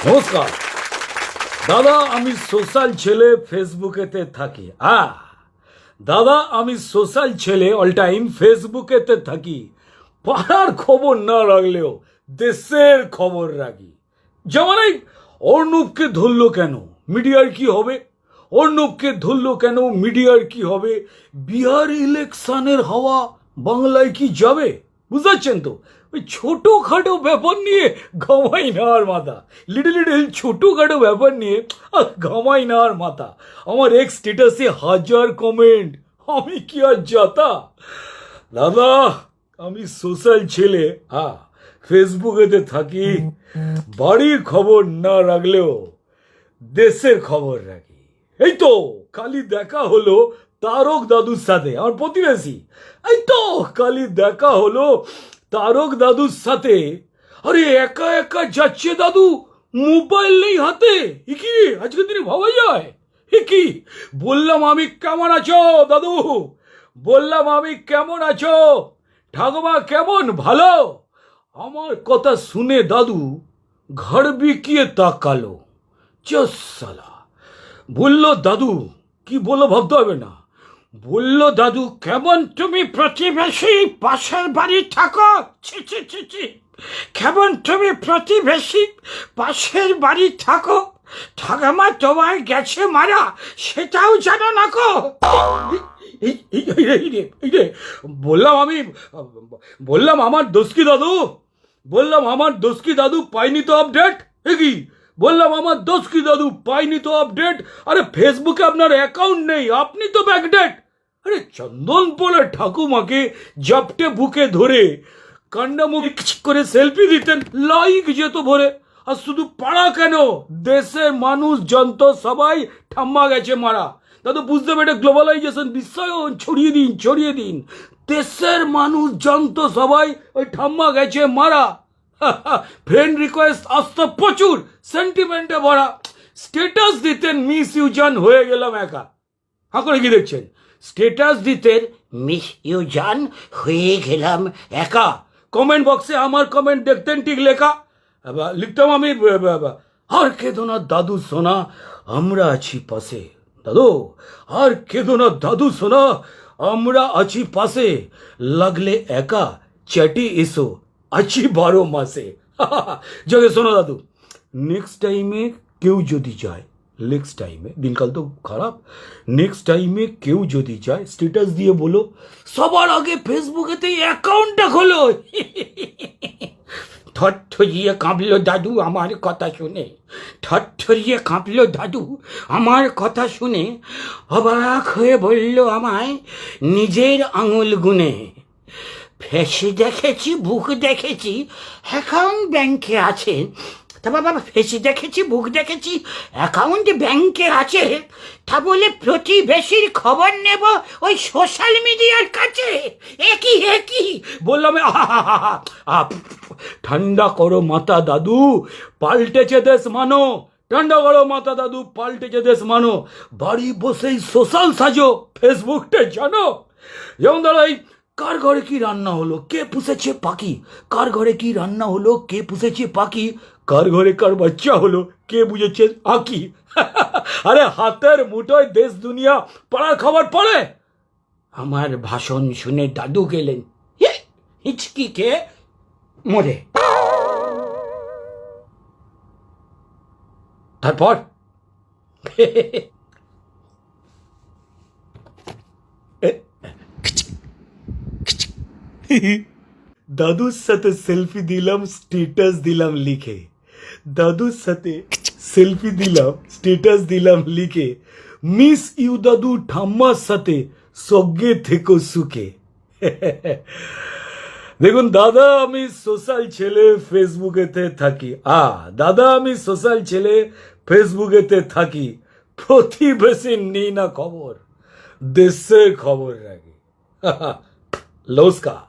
নমস্কার দাদা, আমি সোশ্যাল ছেলে, ফেসবুকেতে থাকি। দাদা, আমি সোশ্যাল ছেলে, অল টাইম ফেসবুকেতে থাকি। পাড়ার খবর না রাখলেও দেশের খবর রাখি। যেমন এই অর্ণবকে ধরলো কেন, মিডিয়ার কি হবে? অর্ণবকে ধরলো কেন, মিডিয়ার কি হবে? বিহার ইলেকশনের হাওয়া বাংলায় কি যাবে? বুঝতে পারছেন তো? ওই ছোটোখাটো ব্যাপার নিয়ে ঘামাই না আর মাথা। লিটল লিটল ছোটোখাটো ব্যাপার নিয়ে ঘামাই না আর মাথা। আমার এক্স স্ট্যাটাসে 1000 কমেন্ট, আমি কি আর যাতা? দাদা, আমি সোশ্যাল ছেলে, ফেসবুকেতে থাকি। বাড়ির খবর না রাখলেও দেশের খবর রাখি। এই তো কালি দেখা হলো তারক দাদুর সাথে, আমার প্রতিবেশী। এই তো কালি দেখা হলো তারক দাদুর সাথে। আরে একা একা যাচ্ছে দাদু, মোবাইল নেই হাতে। এ কি রে, আজকের দিনে ভাবা যায়? এ কি? বললাম আমি কেমন আছো দাদু, বললাম আমি কেমন আছো, ঠাকুমা কেমন, ভালো? আমার কথা শুনে দাদু ঘাড় বিকিয়ে তাকালো। সালা বললো দাদু, কি বললো ভাবতে হবে না। বললো দাদু, কেমন তুমি প্রতিবেশী, পাশের বাড়ি থাকো? ছি ছি ছি ছি, কেমন তুমি প্রতিবেশী, পাশের বাড়ি থাকো, ঠাকুমা তোমায় গেছে মারা, সেটাও জানো না গো। বললাম আমি, বললাম আমার দোষ কি দাদু, বললাম আমার দোষ কি দাদু, পাইনি তো আপডেট। এ কি? বললাম আমার দোষ কি দাদু, পাইনি তো আপডেট। আরে ফেসবুকে আপনার অ্যাকাউন্ট নেই, আপনি তো ব্যাকডেট। আরে চন্দন পোলা ঠাকুমাকে জাপটে বুকে ধরে কান্নামুখী করে সেলফি দিতেন, লাইক যেত ভরে। আর শুধু পাড়া কেন, দেশের মানুষ যন্ত্র সবাই ঠাম্মা গেছে মারা। দাদু বুঝতে পেরে গ্লোবালাইজেশন বিশ্বায়ন ছড়িয়ে দিন, ছড়িয়ে দিন। দেশের মানুষ যন্ত্র সবাই ওই ঠাম্মা গেছে মারা। ফ্রেন্ড রিকোয়েস্ট আসতো প্রচুর, সেন্টিমেন্টে ভরা। স্ট্যাটাস দিতেন মিস ইউ জান, হয়ে গেলাম একা। করে কি দেখছেন? স্ট্যাটাস দিতেন মিস ইউ জান, হয়ে গেলাম একা। কমেন্ট বক্সে আমার কমেন্ট দেখতেন ঠিক লেখা, লিখতাম আমি, আর কেঁদো না দাদু সোনা, আমরা আছি পাশে। দাদু, আর কেঁদো না দাদু সোনা, আমরা আছি পাশে, লাগলে একা চ্যাটি এসো, আছি 12 মাসে। জগে শোনো দাদু, নেক্সট টাইমে কেউ যদি যায়, নেক্সট টাইমে, দিনকাল তো খারাপ, নেক্সট টাইমে কেউ যদি যায় স্ট্যাটাস দিয়ে বলো সবার আগে ফেসবুকেতে অ্যাকাউন্টটা খোলো। থরথরিয়ে কাঁপলো দাদু আমার কথা শুনে, থরথরিয়ে কাঁপলো দাদু আমার কথা শুনে। অবাক হয়ে বলল আমায় নিজের আঙুল গুনে, ফেসে দেখেছি, বুক দেখেছি, অ্যাকাউন্ট ব্যাংকে আছে। তা বাবা, ফেসে দেখেছি, বুক দেখেছি, অ্যাকাউন্ট ব্যাংকে আছে, তা বলে প্রতিবেশীর খবর নেব ওই সোশ্যাল মিডিয়ার কাছে? একই একই বললাম। ঠান্ডা করো মাথা দাদু, পাল্টেছে দেশ মানো। ঠান্ডা করো মাথা দাদু, পাল্টেছে দেশ মানো। বাড়ি বসেই সোশ্যাল সাজো, ফেসবুকটা জানো। যেমন ধরো এই কার ঘরে কি রান্না হলো, কে পুষেছে পাখি, কার ঘরে কি রান্না হলো, কে পুষেছে পাখি, কার ঘরে কার বাচ্চা হলো, কে বুঝেছে আঁকি। আরে হাতের মুঠোয় দেশ দুনিয়া, পাড়ার খবর পড়ে। আমার ভাষণ শুনে দাদু গেলেন হিচকিকে মরে। তারপর দাদুর সাথে সেলফি দিলাম, স্ট্যাটাস দিলাম লিখে। দাদুর সাথে সেলফি দিলাম, স্ট্যাটাস দিলাম লিখে। মিস ইউ দাদু, ঠাম্মার সাথে সঙ্গে থেকো সুখে। দেখুন দাদা, আমি সোশ্যাল ছেলে, ফেসবুকেতে থাকি। দাদা, আমি সোশ্যাল ছেলে, ফেসবুকেতে থাকি। প্রতিবেশী নেই না খবর, দেশের খবর রাখি। নমস্কার।